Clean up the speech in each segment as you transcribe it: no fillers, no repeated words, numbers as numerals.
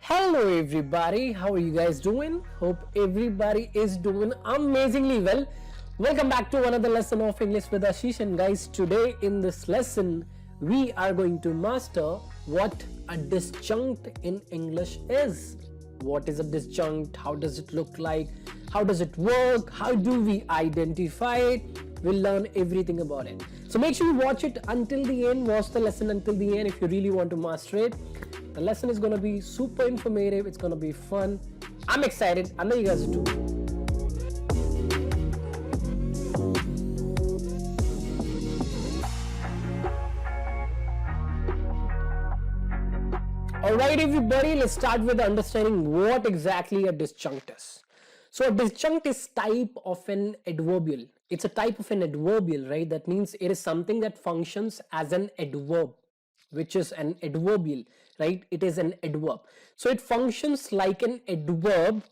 Hello everybody, how are you guys doing? Hope everybody is doing amazingly well. Welcome back to another lesson of English with Ashish, and guys, today in this lesson we are going to master what a disjunct in English is. What is a disjunct? How does it look like? How does it work? How do we identify it? We'll learn everything about it. So make sure you watch it until the end, watch the lesson until the end if you really want to master it. The lesson is going to be super informative, it's going to be fun. I'm excited, I know you guys are too. Alright everybody, let's start with understanding what exactly a disjunct is. So a disjunct is type of an adverbial. It's a type of an adverbial, right? That means it is something that functions as an adverb, which is an adverbial, right? It is an adverb. So it functions like an adverb,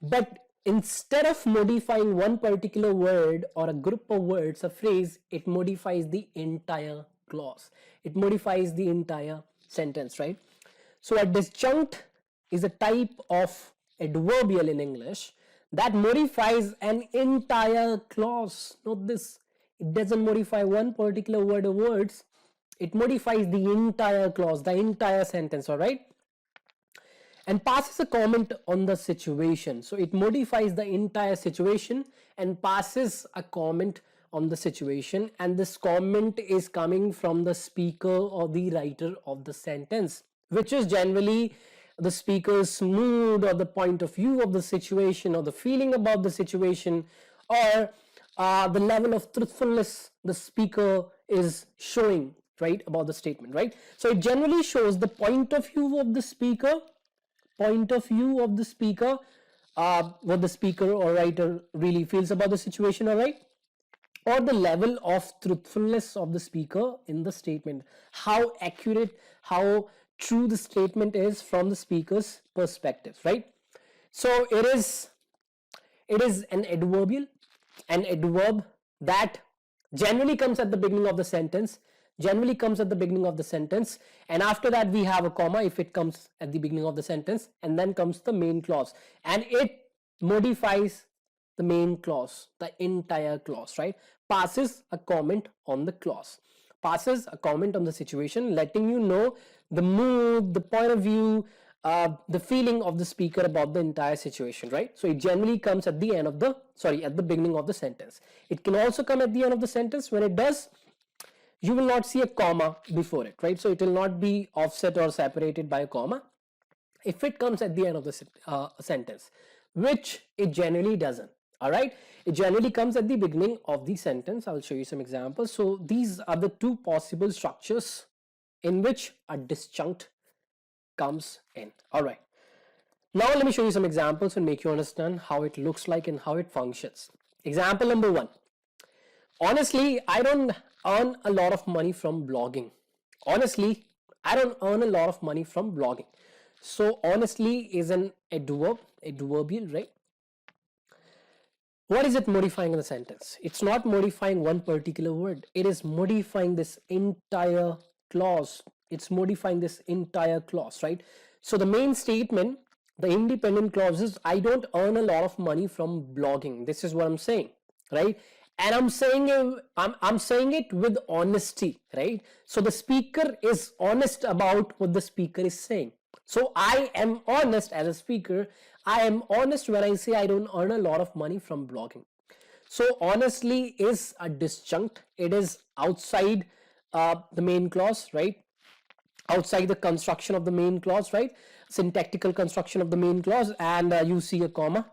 but instead of modifying one particular word or a group of words, a phrase, it modifies the entire clause. It modifies the entire sentence, right? So a disjunct is a type of adverbial in English that modifies an entire clause. Note this, it doesn't modify one particular word or words, it modifies the entire clause, the entire sentence, all right? And passes a comment on the situation. So it modifies the entire situation and passes a comment on the situation, and this comment is coming from the speaker or the writer of the sentence, which is generally the speaker's mood or the point of view of the situation or the feeling about the situation, or the level of truthfulness the speaker is showing, right, about the statement, right? So it generally shows the point of view of the speaker, what the speaker or writer really feels about the situation, all right, or the level of truthfulness of the speaker in the statement, how accurate, how true the statement is from the speaker's perspective, right? So it is an adverbial, an adverb that generally comes at the beginning of the sentence, and after that we have a comma if it comes at the beginning of the sentence, and then comes the main clause, and it modifies the main clause, the entire clause, right? Passes a comment on the clause, passes a comment on the situation, letting you know the mood, the point of view, the feeling of the speaker about the entire situation, right? So it generally comes at the end of the, at the beginning of the sentence. It can also come at the end of the sentence. When it does, you will not see a comma before it, right? So it will not be offset or separated by a comma if it comes at the end of the sentence, which it generally doesn't. All right, it generally comes at the beginning of the sentence. I'll show you some examples. So these are the two possible structures in which a disjunct comes in. All right, now let me show you some examples and make you understand how it looks like and how it functions. Example number 1. Honestly, I don't earn a lot of money from blogging. Honestly, I don't earn a lot of money from blogging. So honestly is an adverbial, right? What is it modifying in the sentence? It's not modifying one particular word. It is modifying this entire clause. It's modifying this entire clause, right? So the main statement, the independent clause is, I don't earn a lot of money from blogging. This is what I'm saying, right? And I'm saying it with honesty, right? So the speaker is honest about what the speaker is saying. So I am honest as a speaker. I am honest when I say I don't earn a lot of money from blogging. So honestly is a disjunct. It is outside the main clause, right? Outside the construction of the main clause, right? Syntactical construction of the main clause, and you see a comma,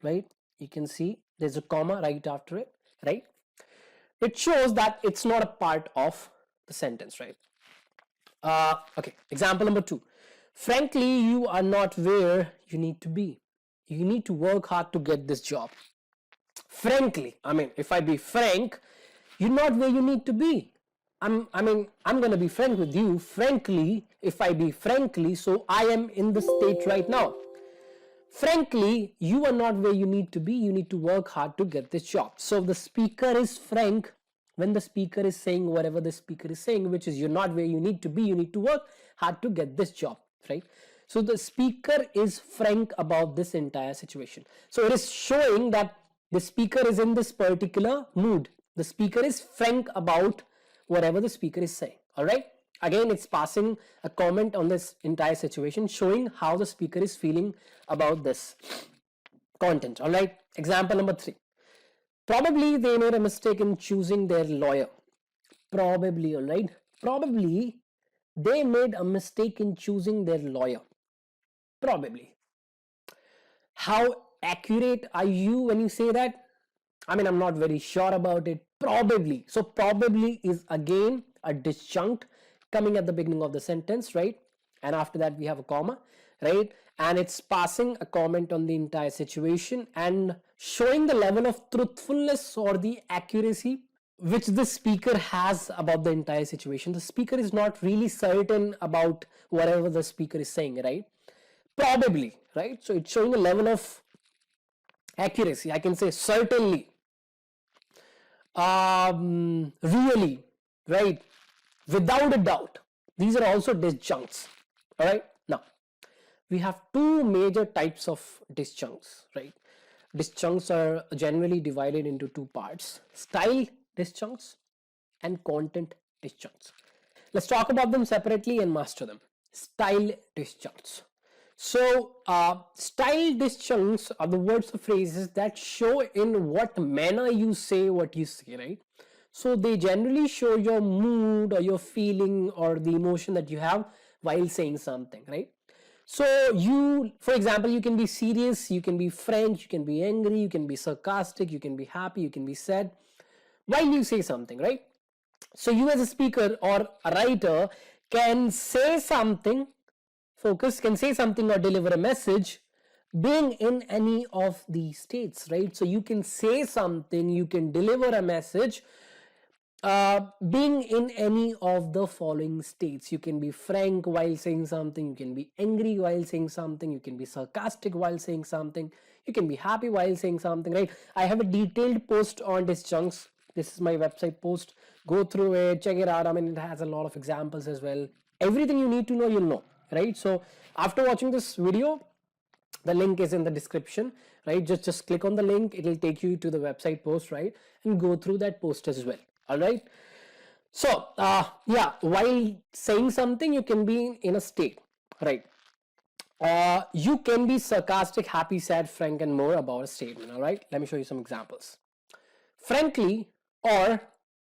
right? You can see there's a comma right after it, right? It shows that it's not a part of the sentence, right? Okay, example number 2. Frankly, you are not where you need to be. You need to work hard to get this job. Frankly, I mean, if I be frank, you're not where you need to be. I'm going to be frank with you. Frankly, if I be frankly, so I am in the state right now. Frankly, you are not where you need to be. You need to work hard to get this job. So the speaker is frank when the speaker is saying whatever the speaker is saying, which is you're not where you need to be. You need to work hard to get this job, right? So the speaker is frank about this entire situation. So it is showing that the speaker is in this particular mood. The speaker is frank about whatever the speaker is saying. All right. Again, it's passing a comment on this entire situation, showing how the speaker is feeling about this content. All right. Example number 3. Probably they made a mistake in choosing their lawyer. Probably, all right. Probably they made a mistake in choosing their lawyer. Probably. How accurate are you when you say that? I mean, I'm not very sure about it. Probably. So probably is again a disjunct coming at the beginning of the sentence, right? And after that we have a comma, right? And it's passing a comment on the entire situation and showing the level of truthfulness or the accuracy which the speaker has about the entire situation. The speaker is not really certain about whatever the speaker is saying, right? Probably, right? So it's showing a level of accuracy. I can say certainly, really, right? Without a doubt. These are also disjuncts. All right. Now, we have two major types of disjuncts, right? Disjuncts are generally divided into two parts: style disjuncts and content disjuncts. Let's talk about them separately and master them. Style disjuncts. So, style disjuncts are the words or phrases that show in what manner you say what you say, right? So, they generally show your mood or your feeling or the emotion that you have while saying something, right? So, for example, you can be serious, you can be frank, you can be angry, you can be sarcastic, you can be happy, you can be sad while you say something, right? So, you as a speaker or a writer can say something, can say something or deliver a message being in any of these states, right? So you can say something, you can deliver a message being in any of the following states. You can be frank while saying something, you can be angry while saying something, you can be sarcastic while saying something, you can be happy while saying something, right? I have a detailed post on disjuncts. This is my website post. Go through it, check it out. I mean, it has a lot of examples as well. Everything you need to know, you'll know, right? So after watching this video, the link is in the description, right? Just click on the link, it'll take you to the website post, right? And go through that post as well. All right. So yeah, while saying something, you can be in a state, right? You can be sarcastic, happy, sad, frank, and more about a statement. All right. Let me show you some examples. Frankly, or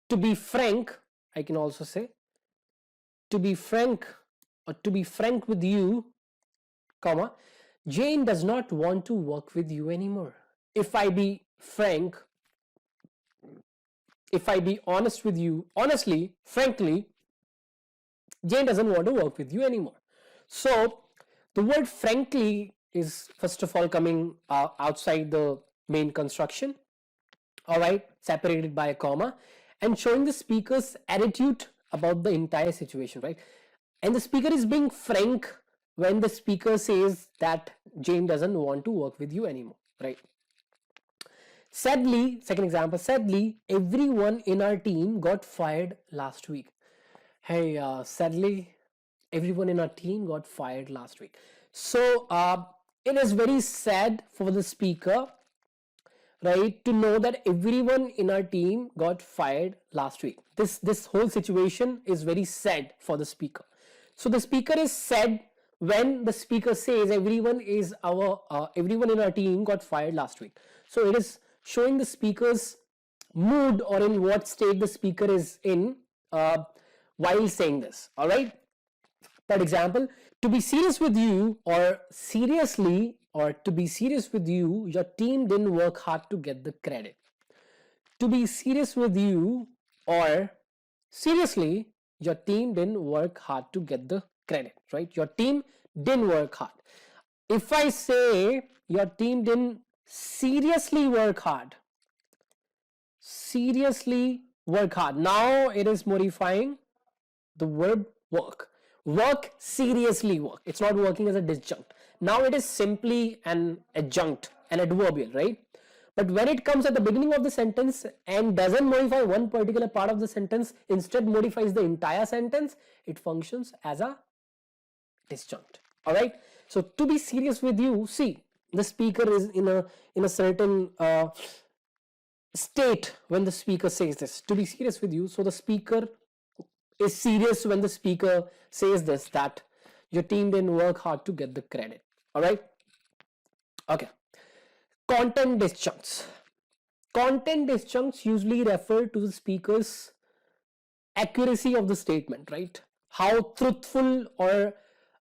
to be frank, I can also say to be frank, or to be frank with you, comma, Jane does not want to work with you anymore. If I be frank, if I be honest with you, honestly, frankly, Jane doesn't want to work with you anymore. So the word frankly is first of all coming outside the main construction, all right, separated by a comma, and showing the speaker's attitude about the entire situation, right? And the speaker is being frank when the speaker says that Jane doesn't want to work with you anymore, right? Sadly, second example, sadly, everyone in our team got fired last week. Hey, sadly, everyone in our team got fired last week. So it is very sad for the speaker, right, to know that everyone in our team got fired last week. This whole situation is very sad for the speaker. So the speaker is sad when the speaker says everyone in our team got fired last week. So it is showing the speaker's mood or in what state the speaker is in while saying this. All right. For example, to be serious with you, or seriously, or to be serious with you, your team didn't work hard to get the credit. To be serious with you, or seriously, your team didn't work hard to get the credit, right? Your team didn't work hard. If I say your team didn't seriously work hard, now it is modifying the verb work. Work, seriously work. It's not working as a disjunct. Now it is simply an adjunct, an adverbial, right? But when it comes at the beginning of the sentence and doesn't modify one particular part of the sentence, instead modifies the entire sentence, it functions as a disjunct. All right. So to be serious with you, see, the speaker is in a certain state when the speaker says this. To be serious with you, so the speaker is serious when the speaker says this, that your team didn't work hard to get the credit. All right. Okay. Content disjuncts. Content disjuncts usually refer to the speaker's accuracy of the statement, right? How truthful or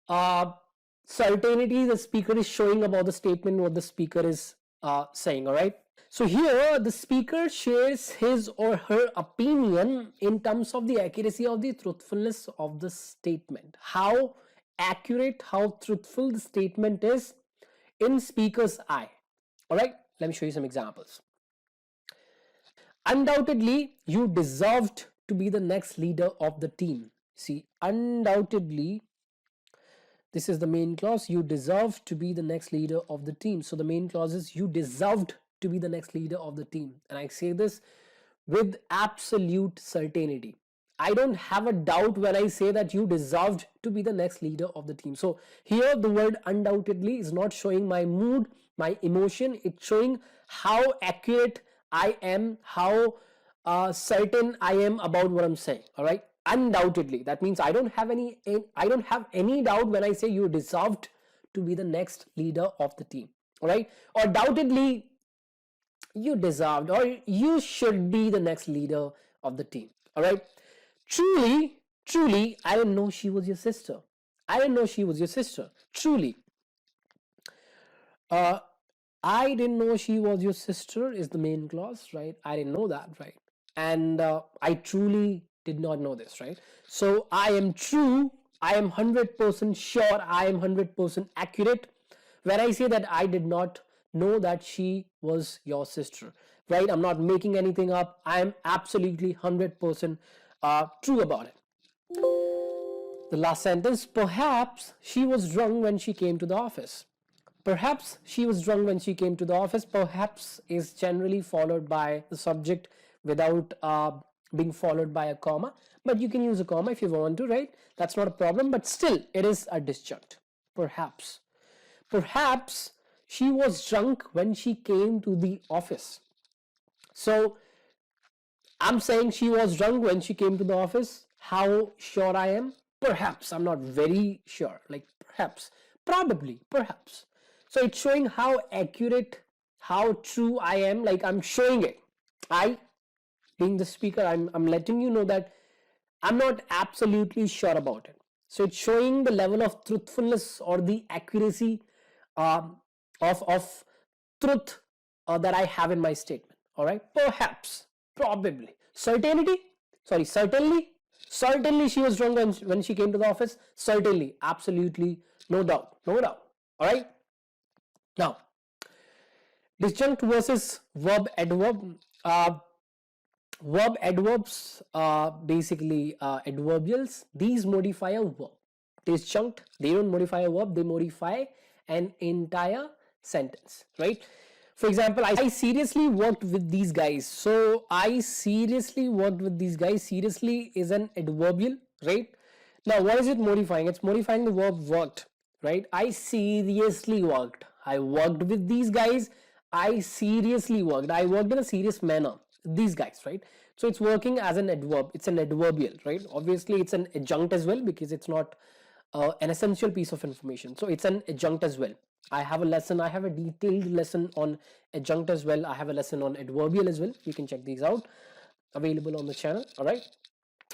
uh, certainty the speaker is showing about the statement, what the speaker is saying. All right. So here the speaker shares his or her opinion in terms of the accuracy of the truthfulness of the statement. How accurate, how truthful the statement is in speaker's eye. All right, let me show you some examples. Undoubtedly, you deserved to be the next leader of the team. See, undoubtedly, this is the main clause. You deserve to be the next leader of the team. So the main clause is you deserved to be the next leader of the team. And I say this with absolute certainty. I don't have a doubt when I say that you deserved to be the next leader of the team. So here the word undoubtedly is not showing my mood, my emotion. It's showing how accurate I am, how certain I am about what I'm saying. All right. Undoubtedly, that means I don't have any doubt when I say you deserved to be the next leader of the team. All right. Or doubtedly, you deserved or you should be the next leader of the team. All right. Truly, I didn't know she was your sister. I didn't know she was your sister. Truly. I didn't know she was your sister is the main clause, right? I didn't know that, right? And I truly did not know this, right? So I am true, I am 100% sure, I am 100% accurate when I say that I did not know that she was your sister, right? I'm not making anything up. I am absolutely 100% true about it. The last sentence, perhaps she was drunk when she came to the office. Perhaps she was drunk when she came to the office. Perhaps is generally followed by the subject without being followed by a comma. But you can use a comma if you want to, right? That's not a problem. But still, it is a disjunct. Perhaps. Perhaps she was drunk when she came to the office. So I'm saying she was drunk when she came to the office. How sure I am? Perhaps. I'm not very sure. Like perhaps. Probably. Perhaps. So it's showing how accurate, how true I am. Like I'm showing it. I, being the speaker, I'm letting you know that I'm not absolutely sure about it. So it's showing the level of truthfulness or the accuracy of truth that I have in my statement. All right. Perhaps, probably, certainty. Sorry, certainly. Certainly she was drunk when she came to the office. Certainly, absolutely, no doubt, no doubt. All right. Now, disjunct versus verb adverb. Verb adverbs are basically adverbials. These modify a verb. Disjunct, they don't modify a verb, they modify an entire sentence, right? For example, I seriously worked with these guys. So I seriously worked with these guys. Seriously is an adverbial, right? Now, what is it modifying? It's modifying the verb worked, right? I seriously worked. I worked with these guys. I seriously worked. I worked in a serious manner. These guys, right? So it's working as an adverb. It's an adverbial, right? Obviously, it's an adjunct as well because it's not an essential piece of information. So it's an adjunct as well. I have a lesson. I have a detailed lesson on adjunct as well. I have a lesson on adverbial as well. You can check these out. Available on the channel. All right.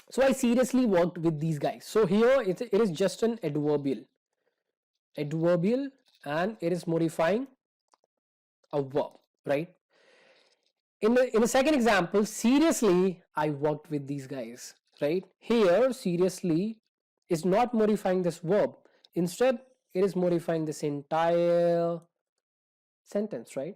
So I seriously worked with these guys. So here it is just an adverbial. Adverbial, and it is modifying a verb, right? In the second example, seriously, I worked with these guys, right? Here, seriously is not modifying this verb. Instead, it is modifying this entire sentence, right?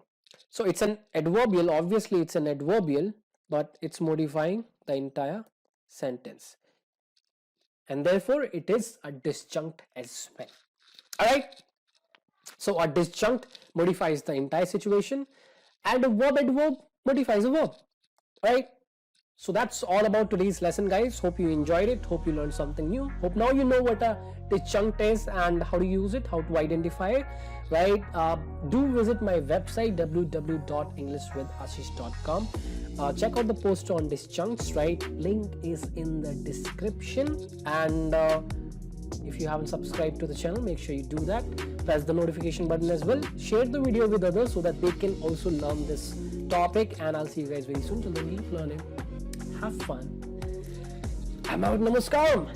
So it's an adverbial. Obviously, it's an adverbial, but it's modifying the entire sentence. And therefore, it is a disjunct as well. All right. So a disjunct modifies the entire situation, and a verb adverb modifies a verb, right? So that's all about today's lesson, guys. Hope you enjoyed it. Hope you learned something new. Hope now you know what a DISJUNCT is and how to use it, how to identify it, right? Do visit my website www.englishwithashish.com. Check out the post on DISJUNCTs, right? Link is in the description. And if you haven't subscribed to the channel, make sure you do that. Press the notification button as well. Share the video with others so that they can also learn this topic. And I'll see you guys very soon. Till then, keep learning. Have fun. I'm out. Namaskaram.